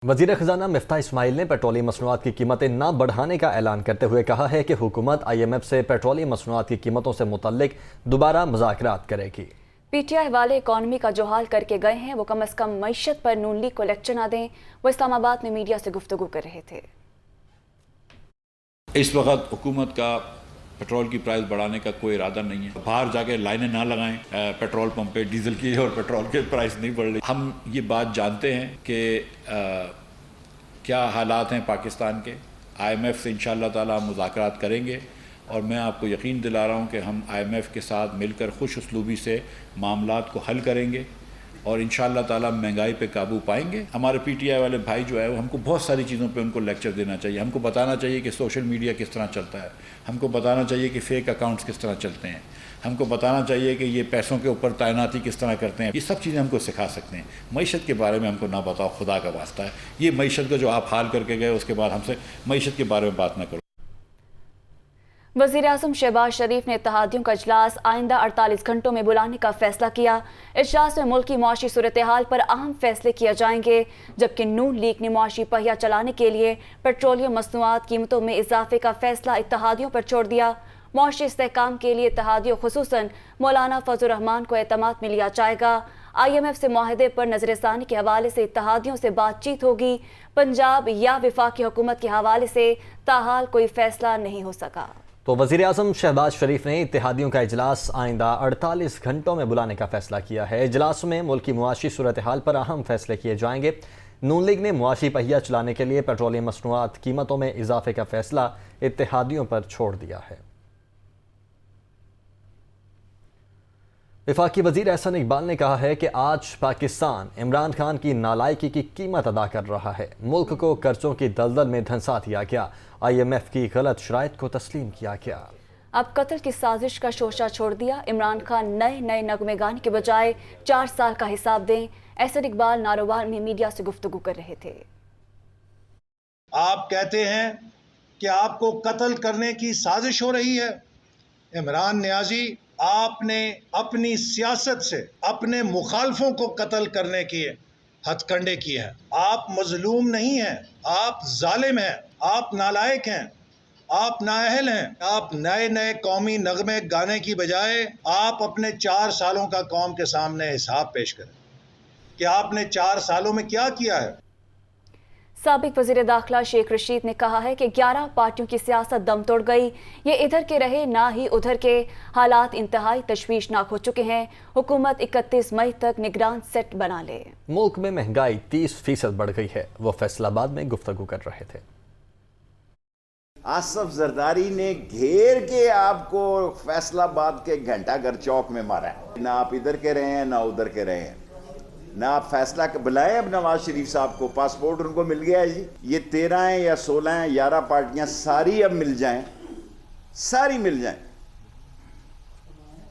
वज़ीर ख़ज़ाना मिफ्ताह इस्माइल ने पेट्रोलियम मसनूआत की कीमतें न बढ़ाने का ऐलान करते हुए कहा है कि हुकूमत IMF से पेट्रोलियम मसनूआत की कीमतों से मुतल्लिक दोबारा मुज़ाकरात करेगी। PTI वाले इकॉनमी का जो हाल करके गए हैं वो कम अज़ कम मईशत पर नून लीग को लेक्चर ना दें। वो इस्लामाबाद में मीडिया से गुफ्तगू कर रहे थे। इस वक्त हुकूमत का पेट्रोल की प्राइस बढ़ाने का कोई इरादा नहीं है। बाहर जाके लाइनें ना लगाएं पेट्रोल पंप पे डीजल की और पेट्रोल के प्राइस नहीं बढ़ रही। हम ये बात जानते हैं कि क्या हालात हैं पाकिस्तान के। IMF से इंशाअल्लाह ताला हम मुज़ाकरात करेंगे और मैं आपको यकीन दिला रहा हूँ कि हम IMF के साथ मिलकर खुश उसलूबी से मामलात को हल करेंगे और इंशाअल्लाह ताला महंगाई पे काबू पाएंगे। हमारे PTI वाले भाई जो है वो हमको बहुत सारी चीज़ों पे उनको लेक्चर देना चाहिए। हमको बताना चाहिए कि सोशल मीडिया किस तरह चलता है, हमको बताना चाहिए कि फ़ेक अकाउंट्स किस तरह चलते हैं, हमको बताना चाहिए कि ये पैसों के ऊपर तैनाती किस तरह करते हैं। ये सब चीज़ें हमको सिखा सकते हैं। मईशत के बारे में हमको ना बताओ, खुदा का वास्ता है। ये मईशत का जो आप हाल करके गए उसके बाद हमसे मईशत के बारे में बात ना करो। वज़ीर आज़म शहबाज शरीफ ने इत्तेहादियों का इजलास आइंदा 48 घंटों में बुलाने का फैसला किया। इजलास में मुल्क की मुआशी सूरत हाल पर अहम फैसले किए जाएंगे, जबकि नून लीग ने मुआशी पहिया चलाने के लिए पेट्रोलियम मसनूआत कीमतों में इजाफे का फैसला इत्तेहादियों पर छोड़ दिया। मुआशी इस्तेहकाम के लिए इत्तेहादियों खुसूसन मौलाना फजल रहमान को एतमाद में लिया जाएगा। IMF से मुआहदे पर नजरसानी के हवाले से इत्तेहादियों से बातचीत होगी। पंजाब या वफाकी हुकूमत के हवाले से ताहाल कोई फैसला नहीं हो सका। तो वज़ीर आज़म शहबाज शरीफ ने इत्तेहादियों का इजलास आइंदा 48 घंटों में बुलाने का फैसला किया है। इजलास में मुल्क की मुआशी सूरत हाल पर अहम फैसले किए जाएंगे। नून लीग ने मुआशी पहिया चलाने के लिए पेट्रोलियम मसनूआत कीमतों में इजाफे का फैसला इत्तेहादियों पर छोड़ दिया है। वफाकी वज़ीर एहसन इकबाल ने कहा है कि आज पाकिस्तान इमरान खान की नालायकी की कीमत अदा कर रहा है। मुल्क को कर्जों की दलदल में धंसा दिया गया, IMF की गलत शराइत को तस्लीम किया गया। अब कत्ल की साजिश का शोशा छोड़ दिया। इमरान खान नए नए नगमे गाने के बजाय 4 साल का हिसाब दें। एहसन इकबाल नारोवाल में मीडिया से गुफ्तगू कर रहे थे। आप कहते हैं कि आपको कत्ल करने की साजिश हो रही है। इमरान नियाजी, आपने अपनी सियासत से अपने मुखालफों को कत्ल करने की हथकंडे किए हैं। आप मजलूम नहीं हैं, आप जालिम हैं, आप नालायक हैं, आप नाअहल हैं। आप नए नए कौमी नगमे गाने की बजाय आप अपने 4 सालों का कौम के सामने हिसाब पेश करें कि आपने 4 सालों में क्या किया है। साबिक वज़ीर दाखिला शेख रशीद ने कहा है कि 11 पार्टियों की सियासत दम तोड़ गई। ये इधर के रहे ना ही उधर के। हालात इंतहाई तशवीशनाक हो चुके हैं। हुकूमत 31 मई तक निगरान सेट बना ले। मुल्क में महंगाई 30% बढ़ गई है। वो फैसलाबाद में गुफ्तगू कर रहे थे। आसफ जरदारी ने घेर के आपको फैसलाबाद के घंटाघर चौक में मारा है। ना आप इधर के रहे हैं ना उधर के रहे हैं, ना आप फैसला बुलाएं। अब नवाज शरीफ साहब को पासपोर्ट उनको मिल गया है जी। ये 13 हैं या 16 हैं, 11 पार्टियां सारी अब मिल जाएं, सारी मिल जाएं,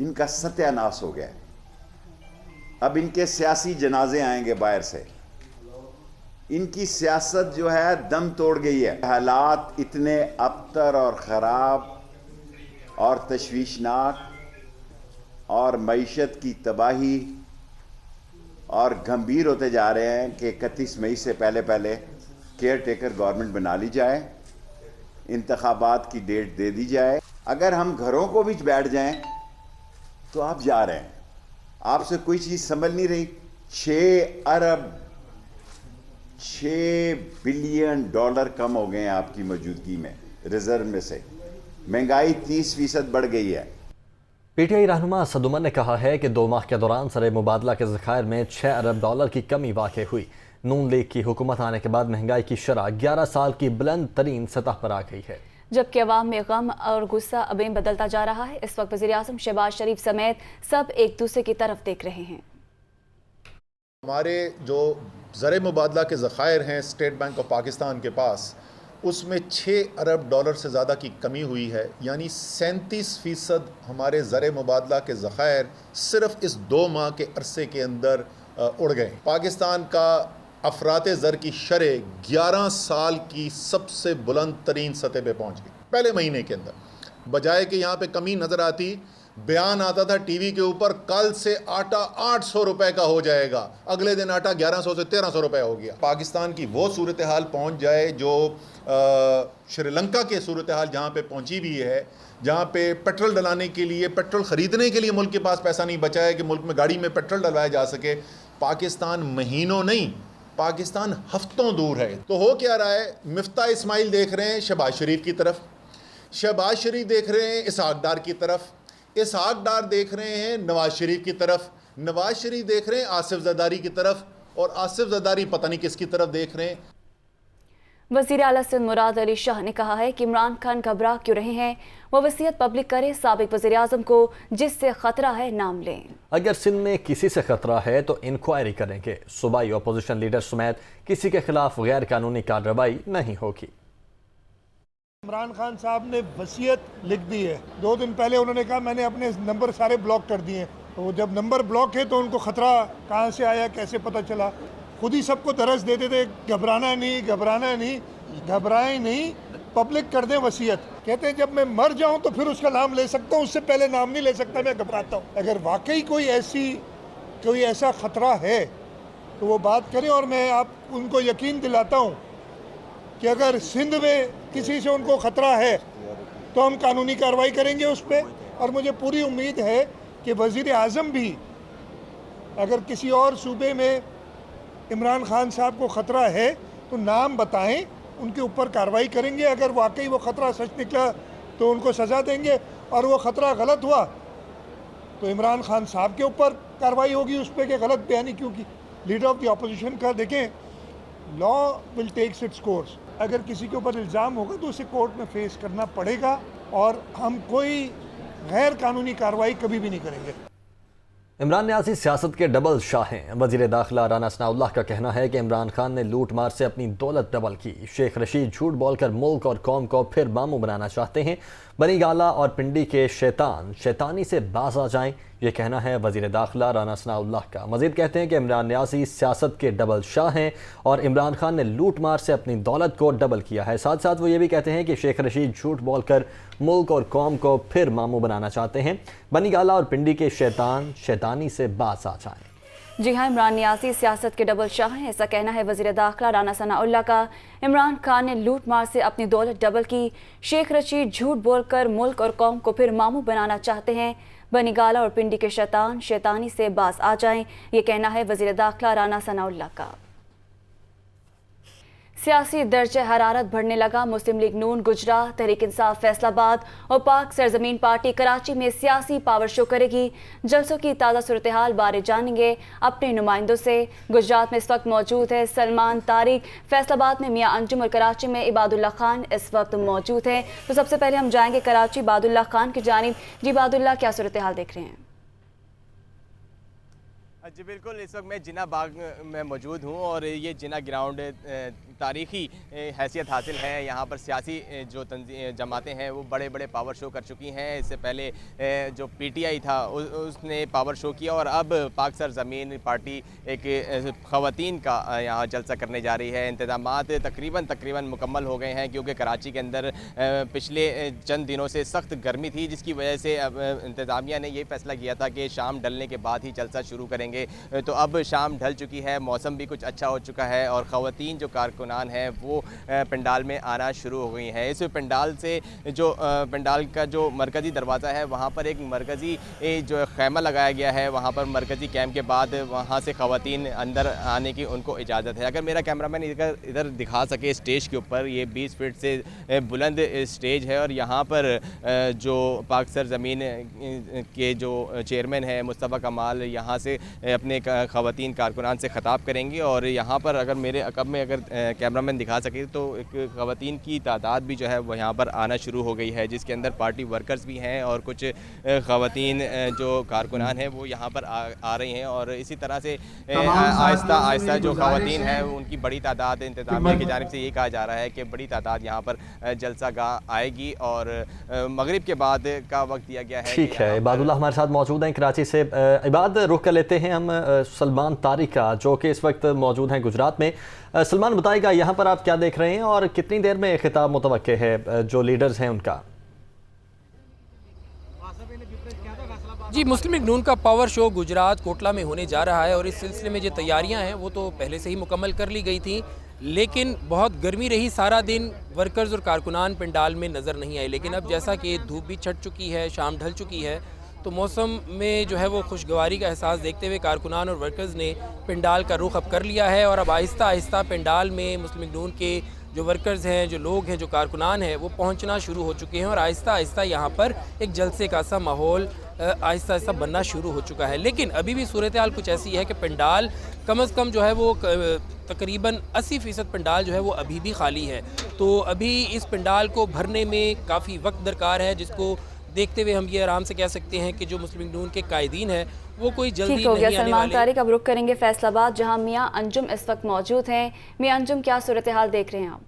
इनका सत्यानाश हो गया है। अब इनके सियासी जनाजे आएंगे बाहर से। इनकी सियासत जो है दम तोड़ गई है। हालात इतने अबतर और ख़राब और तशवीशनाक और मईशत की तबाही और गंभीर होते जा रहे हैं कि 31 मई से पहले पहले केयर टेकर गवर्नमेंट बना ली जाए, इंतखाबात की डेट दे दी जाए। अगर हम घरों को भी बैठ जाएं तो आप जा रहे हैं, आपसे कोई चीज़ समझ नहीं रही। 6 बिलियन डॉलर कम हो गए हैं आपकी मौजूदगी में रिजर्व में से। महंगाई 30% बढ़ गई है। PTI रहनुमा असद उमर ने कहा है कि 2 माह के दौरान सरे मुबादला के ज़खायर में 6 अरब डॉलर की कमी वाक़ हुई। नून लीग की हुकूमत आने के बाद महंगाई की शरह 11 साल की बुलंद तरीन सतह पर आ गई है, जबकि अवाम में गम और गुस्सा अबेम बदलता जा रहा है। इस वक्त वज़ीर आज़म शहबाज शरीफ समेत सब एक दूसरे की तरफ देख रहे हैं। हमारे जो ज़र मुबादला के ज़खायर हैं स्टेट बैंक ऑफ पाकिस्तान के पास, उसमें 6 अरब डॉलर से ज़्यादा की कमी हुई है। यानी 37% हमारे ज़र मुबादला के ज़खायर सिर्फ इस 2 माह के अरसे के अंदर उड़ गए। पाकिस्तान का अफरात ज़र की शरह 11 साल की सबसे बुलंद तरीन सतह पे पहुँच गई पहले महीने के अंदर। बजाय कि यहाँ पे कमी नज़र आती बयान आता था टीवी के ऊपर, कल से आटा 800 रुपए का हो जाएगा, अगले दिन आटा 1100 से 1300 रुपए हो गया। पाकिस्तान की वो सूरत हाल पहुंच जाए जो श्रीलंका के सूरत हाल जहाँ पे पहुंची भी है, जहाँ पे पेट्रोल डलाने के लिए, पेट्रोल ख़रीदने के लिए मुल्क के पास पैसा नहीं बचा है कि मुल्क में गाड़ी में पेट्रोल डलवाया जा सके। पाकिस्तान महीनों नहीं, पाकिस्तान हफ्तों दूर है। तो हो क्या रहा है, मिफ्ता इस्माइल देख रहे हैं शहबाज शरीफ की तरफ, शहबाज शरीफ देख रहे हैं इसहाक डार की तरफ, इसहाक डार देख रहे हैं नवाज शरीफ की तरफ, नवाज शरीफ देख रहे हैं आसिफ जरदारी की तरफ, और आसिफ जरदारी पता नहीं किसकी तरफ देख रहे हैं। वज़ीर आला सिंध मुराद अली शाह ने कहा है कि इमरान खान घबरा क्यों रहे हैं, वो वसीयत पब्लिक करे, साबिक वज़ीर आज़म को जिससे खतरा है नाम लें। अगर सिंध में किसी से खतरा है तो इंक्वायरी करेंगे। सूबाई अपोजिशन लीडर समेत किसी के खिलाफ गैर कानूनी कार्रवाई नहीं होगी। इमरान खान साहब ने वसीयत लिख दी है। 2 दिन पहले उन्होंने कहा मैंने अपने नंबर सारे ब्लॉक कर दिए। तो जब नंबर ब्लॉक है तो उनको खतरा कहाँ से आया, कैसे पता चला? खुद ही सबको दरस देते थे, घबराना नहीं, घबराना नहीं, घबराए नहीं, पब्लिक कर दें वसीयत। कहते हैं जब मैं मर जाऊं तो फिर उसका नाम ले सकता हूं, उससे पहले नाम नहीं ले सकता, मैं घबराता हूं। अगर वाकई कोई ऐसा खतरा है तो वो बात करें, और मैं आप उनको यकीन दिलाता हूं कि अगर सिंध में किसी से उनको खतरा है तो हम कानूनी कार्रवाई करेंगे उस पर। और मुझे पूरी उम्मीद है कि वज़ीर आज़म भी अगर किसी और सूबे में इमरान खान साहब को ख़तरा है तो नाम बताएं, उनके ऊपर कार्रवाई करेंगे। अगर वाकई वो ख़तरा सच निकला तो उनको सज़ा देंगे, और वो ख़तरा गलत हुआ तो इमरान खान साहब के ऊपर कार्रवाई होगी उस पर कि गलत बयानी क्यों की। लीडर ऑफ द अपोजिशन का देखें, law will takes its course. अगर किसी के ऊपर इल्ज़ाम होगा तो उसे कोर्ट में फेस करना पड़ेगा, और हम कोई गैर कानूनी कार्रवाई कभी भी नहीं करेंगे। इमरान न्याज़ी सियासत के डबल शाह हैं। वज़ीर दाखिला राना सनाउल्लाह का कहना है कि इमरान खान ने लूट मार से अपनी दौलत डबल की। शेख रशीद झूठ बोलकर मुल्क और कौम को फिर मामू बनाना चाहते हैं। बनी गाला और पिंडी के शैतान शैतानी से बाज आ जाएं, ये कहना है वज़ीर दाखिला राना सनाउल्लाह का। मज़ीद कहते हैं कि इमरान न्याज़ी सियासत के डबल शाह हैं और इमरान खान ने लूट मार से अपनी दौलत को डबल किया है। साथ साथ वो ये भी कहते हैं कि शेख रशीद झूठ बोलकर मुल्क और कौम को फिर मामू बनाना चाहते हैं। बनी गाला और पिंडी के शैतान शैतानी से बाज आ जाएं। जी हाँ, इमरान न्याज़ी सियासत के डबल शाह हैं, ऐसा कहना है वज़ीर दाखिला राना सनाउल्लाह का। इमरान खान ने लूट मार से अपनी दौलत डबल की। शेख रशीद झूठ बोलकर मुल्क और कौम को फिर मामू बनाना चाहते हैं। बनी गाला और पिंडी के शैतान शैतानी से बाज आ जाएं, ये कहना है वज़ीर दाखिला राना सनाउल्लाह का। सियासी दर्जे हरारत बढ़ने लगा। मुस्लिम लीग नून गुजरात, तहरीक इंसाफ फैसलाबाद और पाक सरजमीन पार्टी कराची में सियासी पावर शो करेगी। जलसों की ताज़ा सूरत हाल बारे जानेंगे अपने नुमाइंदों से। गुजरात में इस वक्त मौजूद है सलमान तारिक, फैसलाबाद में मियाँ अंजुम और कराची में इबादुल्ला खान इस वक्त मौजूद हैं। तो सबसे पहले हम जाएंगे कराची इबादुल्ला खान की जानिब। जी इबादुल्ला, क्या सूरत हाल देख रहे हैं? जी बिल्कुल, इस वक्त मैं जिना बाग में मौजूद हूँ और ये जिना ग्राउंड तारीख़ी हैसियत हासिल है। यहाँ पर सियासी जो जमातें हैं वो बड़े बड़े पावर शो कर चुकी हैं। इससे पहले जो PTI था उसने पावर शो किया, और अब पाक सरजमीन पार्टी एक ख़वातीन का यहाँ जलसा करने जा रही है। इंतज़ामात तकरीबन मुकम्मल हो गए हैं, क्योंकि कराची के अंदर पिछले चंद दिनों से सख्त गर्मी थी, जिसकी वजह से अब इंतज़ामिया ने ये फैसला किया था कि शाम ढलने के बाद ही जलसा शुरू करेंगे। तो अब शाम ढल चुकी है, मौसम भी कुछ अच्छा हो चुका है, और ख़वातीन जो कारकुनान हैं वो पंडाल में आना शुरू हो गई हैं। इस पंडाल से जो पंडाल का जो मरकज़ी दरवाज़ा है वहाँ पर एक मरकज़ी जो खैमा लगाया गया है। वहाँ पर मरकज़ी कैंप के बाद वहाँ से ख़वातीन अंदर आने की उनको इजाज़त है। अगर मेरा कैमरामैन इधर दिखा सके, स्टेज के ऊपर ये 20 फीट से बुलंद स्टेज है, और यहाँ पर जो पाक सरजमीन के जो चेयरमैन है मुस्तफ़ा कमाल यहाँ से अपने ख़वातीन कारकुनान से ख़िताब करेंगे। और यहाँ पर अगर मेरे अकब में अगर कैमरामैन दिखा सके तो एक ख़वातीन की तादाद भी जो है वो यहाँ पर आना शुरू हो गई है, जिसके अंदर पार्टी वर्कर्स भी हैं और कुछ ख़वातीन जो कारकुनान हैं वो यहाँ पर आ रही हैं। और इसी तरह से आहिस्ता आहिस्ता जो ख़वातीन हैं उनकी बड़ी तादाद इंतज़ामिया की जानिब से ये कहा जा रहा है कि बड़ी तादाद यहाँ पर जलसा गाह आएगी, और मगरिब के बाद का वक्त दिया गया है। ठीक है, इबादुल्ला हमारे साथ मौजूद हैं कराची से। इबाद, रुख कर लेते हैं हम सलमान तारिक का, जो कि इस वक्त मौजूद हैं गुजरात में। सलमान, बताएगा यहाँ पर आप क्या देख रहे हैं और कितनी देर में खिताब मुतवक्के है जो लीडर्स हैं उनका? जी, मुस्लिम लीग नून का पावर शो गुजरात कोटला में होने जा रहा है और इस सिलसिले में जो तैयारियां हैं वो तो पहले से ही मुकम्मल कर ली गई थी, लेकिन बहुत गर्मी रही, सारा दिन वर्कर्स और कारकुनान पंडाल में नज़र नहीं आए। लेकिन अब जैसा कि धूप भी छट चुकी है, शाम ढल चुकी है, तो मौसम में जो है वो खुशगवारी का एहसास देखते हुए कारकुनान और वर्कर्स ने पंडाल का रुख अब कर लिया है और अब आहिस्ता आहिस्ता पंडाल में मुस्लिम लीग नून के जो वर्कर्स हैं, जो लोग हैं, जो कारकुनान हैं, वो पहुंचना शुरू हो चुके हैं और आहिस्ता आहिस्ता यहाँ पर एक जलसे का सा माहौल आहिस्ता आहिस्ता बनना शुरू हो चुका है। लेकिन अभी भी सूरत हाल कुछ ऐसी है कि पंडाल कम अज़ कम जो है वो तकरीबन 80% पंडाल जो है वो अभी भी खाली है। तो अभी इस पंडाल को भरने में काफ़ी वक्त दरकार है, जिसको देखते हुए हम ये आराम से कह सकते हैं कि जो मुस्लिम लीग नून के कायदीन हैं वो कोई जल्दी ठीक हो गया। नहीं आने सलमान वाले। तारिक, अब रुक करेंगे फैसलाबाद, जहां मियां अंजुम इस वक्त मौजूद हैं। मियां अंजुम, क्या सूरत हाल देख रहे हैं आप?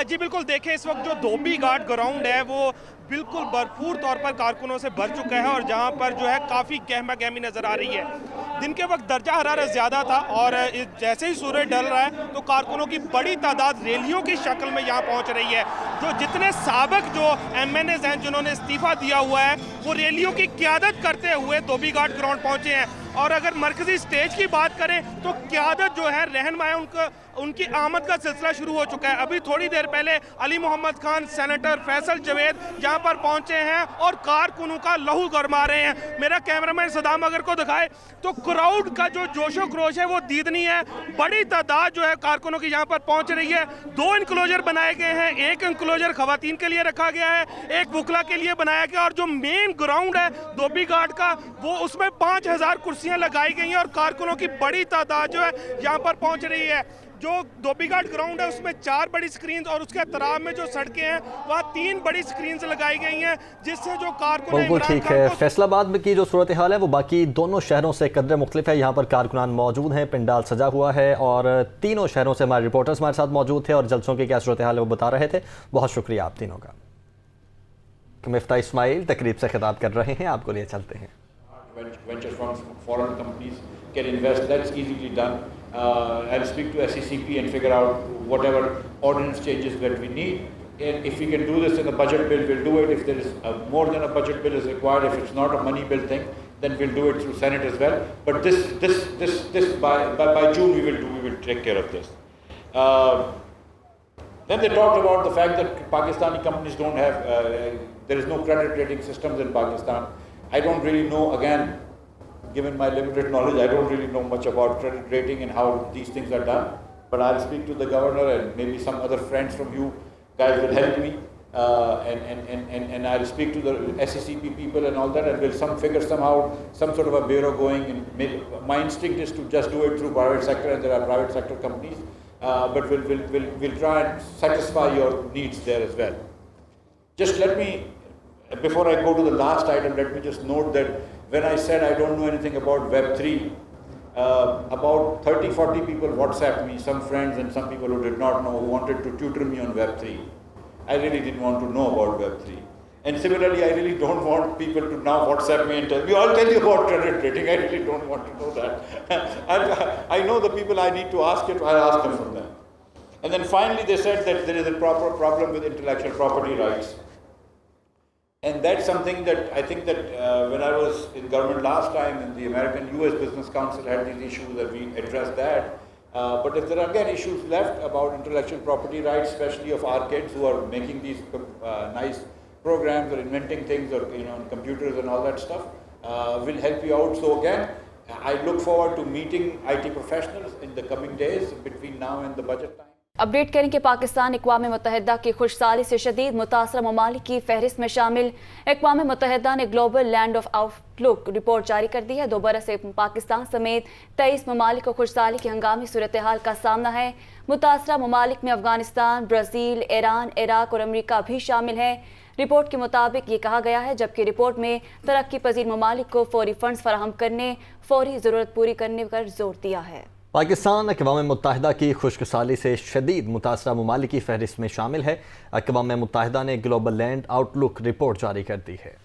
जी बिल्कुल, देखें इस वक्त जो धोबी घाट ग्राउंड है वो बिल्कुल भरपूर तौर पर कारकुनों से भर चुका है और जहां पर जो है काफ़ी गहमा गहमी नज़र आ रही है। दिन के वक्त दर्जा हरारत ज़्यादा था और जैसे ही सूरज ढल रहा है तो कारकुनों की बड़ी तादाद रैलियों की शक्ल में यहाँ पहुँच रही है। जो जितने साबिक जो MNAs हैं जिन्होंने इस्तीफ़ा दिया हुआ है वो रैलियों की क़यादत करते हुए धोबी घाट ग्राउंड पहुँचे हैं। और अगर मरकज़ी स्टेज की बात करें तो क़यादत जो है रहनुमाएं उनकी आमद का सिलसिला शुरू हो चुका है। अभी थोड़ी देर पहले अली मोहम्मद खान, सेनेटर फैसल जवेद यहाँ पर पहुंचे हैं और कारकुनों का लहू गरमा रहे हैं। मेरा कैमरामैन सदाम अगर को दिखाए तो क्राउड का जो जोशो क्रोश है वो दीदनी है। बड़ी तादाद जो है कारकुनों की यहाँ पर पहुंच रही है। 2 इंक्लोजर बनाए गए हैं, एक इंक्लोजर खवातीन के लिए रखा गया है, एक बुखला के लिए बनाया गया और जो मेन ग्राउंड है धोबी घाट का वो उसमें 5000 कुर्सियाँ लगाई गई हैं और कारकुनों की बड़ी तादाद जो है यहाँ पर पहुँच रही है। जो धोबी घाट ग्राउंड है उसमें 4 बड़ी स्क्रीन और उसके अतराफ में जो सड़कें हैं वहाँ 3 बड़ी स्क्रीन लगाई गई हैं जिससे जो कारकुन बिल्कुल ठीक है। फैसलाबाद में की जो सूरत हाल है वो बाकी दोनों शहरों से कदर मुख्तलिफ है। यहाँ पर कारकुनान मौजूद हैं, पंडाल सजा हुआ है और तीनों शहरों से हमारे रिपोर्टर्स हमारे साथ मौजूद थे और जलसों की क्या सूरत हाल है वो बता रहे थे। बहुत शुक्रिया आप तीनों का। मिफ्ता इस्माइल तकरीब से खिताब कर रहे हैं, आपको लिए चलते हैं। Venture from foreign companies can invest, that's easily done. I'll speak to SECP and figure out whatever ordinance changes that we need. And if we can do this in the budget bill, we'll do it. If there is more than a budget bill is required, if it's not a money bill thing, then we'll do it through Senate as well. But this by June we will take care of this. Then they talked about the fact that Pakistani companies don't have, there is no credit rating systems in Pakistan. I don't really know, again, given my limited knowledge, I don't really know much about credit rating and how these things are done. But I'll speak to the governor and maybe some other friends from you guys will help me. And I'll speak to the SECP people and all that, and we'll figure somehow some sort of a bureau going. And my instinct is to just do it through private sector, and there are private sector companies. But we'll try and satisfy your needs there as well. Just let me, before I go to the last item, let me just note that when I said I don't know anything about Web3, about 30-40 people WhatsApped me, some friends and some people who did not know, who wanted to tutor me on Web3. I really didn't want to know about Web3. And similarly, I really don't want people to now WhatsApp me and tell me, I'll tell you about credit rating. I really don't want to know that. I know the people I need to ask it, I'll ask them from them. And then finally they said that there is a proper problem with intellectual property rights. And that's something that I think that when I was in government last time, and the American US Business Council had these issues, that we addressed that. But if there are again issues left about intellectual property rights, especially of our kids who are making these nice programs or inventing things, or on computers and all that stuff, will help you out. So again, I look forward to meeting IT professionals in the coming days between now and the budget time. Update करें कि पाकिस्तान अक़वाम मुत्तहिदा की खुशसाली से शदीद मुतासरा ममालिक की फहरिस्त में शामिल। अक़वाम मुत्तहिदा ने global land of outlook report जारी कर दी है। 2 बरस से पाकिस्तान समेत 23 ममालिक को खुशसाली की हंगामी सूरत हाल का सामना है। मुतासरा ममालिक में अफगानिस्तान, ब्राज़ील, ईरान, इराक और अमरीका भी शामिल हैं। रिपोर्ट के मुताबिक ये कहा गया है, जबकि रिपोर्ट में तरक्की पजीर ममालिक को फौरी फंड्स फराहम करने, फौरी ज़रूरत पूरी करने पर जोर दिया है। पाकिस्तान अक़वाम मुत्तहिदा की खुशकसाली से शदीद मुतासरा ममालिक की फहरिस्त में शामिल है। अक़वाम मुत्तहिदा ने ग्लोबल लैंड आउटलुक रिपोर्ट जारी कर दी है।